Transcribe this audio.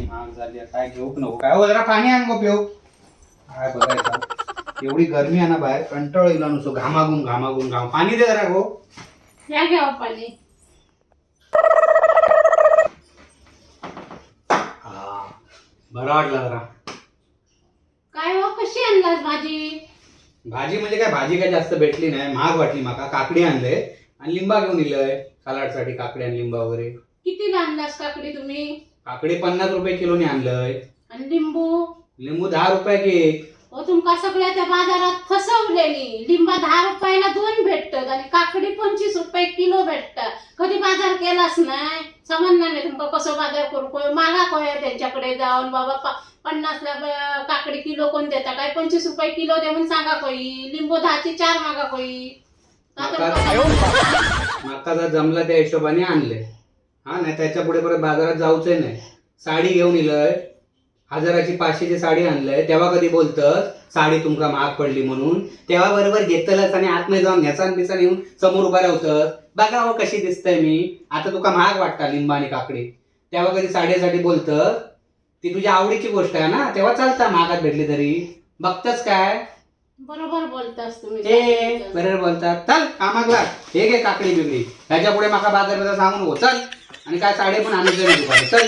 महाग झाली काय घेऊक नको काय हो जरा पाणी आण गो पिऊ काय बघायचं एवढी गरमी आहे ना बाहेर कंटाळ येईल नुसतं घामागून घाम पाणी दे जरा गो या घ्या पाणी. हा बरं वाटलं जरा. काय हो कशी आणलास भाजी? भाजी म्हणजे काय भाजी काय जास्त भेटली नाही महाग वाटली माका काकडी आणले आणि लिंबा घेऊन इलय सलाडसाठी काकडी आणि लिंबा वगैरे. कितीला आणलास काकडी तुम्ही? काकडी 50 रुपये किलोने आणलंय. आणि लिंबू? लिंबू 10 रुपये की. हो तुमका सगळ्या त्या बाजारात फसवलेली. लिंबा 10 रुपयाला 2 भेटतात आणि काकडी 25 रुपये किलो भेटतात. कधी बाजार केलाच नाही समजणार नाही तुमका कसं बाजार करू कोय मागा कोय त्यांच्याकडे जाऊन बाबा 50 ला काकडी किलो कोण देता काय 25 रुपये किलो देऊन सांगा कोई. लिंबू 10 चे 4 मागा कोई. माका जर जमला त्या हिशोबाने आणले हा नाही त्याच्या पुढे परत बाजारात जाऊच नाही. साडी घेऊन इलय 1000ची 500ची साडी आणलंय तेव्हा कधी बोलतस साडी तुमका महाग पडली म्हणून तेव्हा बरोबर घेतलंच आणि आतमध्ये जाऊन न्याचान बिचान येऊन समोर उभा राहतस बघा हो कशी दिसतंय मी आता तुका महाग वाटता लिंबा आणि काकडी तेव्हा कधी साडीसाठी बोलतं ती तुझ्या आवडीची गोष्ट आहे ना तेव्हा चालता महागात भेटली तरी बघतच काय बरोबर बोलतास तुम्ही. बरोबर बोलतात चल कामाक लाग हे घे काकडी बिगडी ह्याच्या पुढे माका बाजार सांगू नको चल आणि काय साडी पण आणून दे नको चल.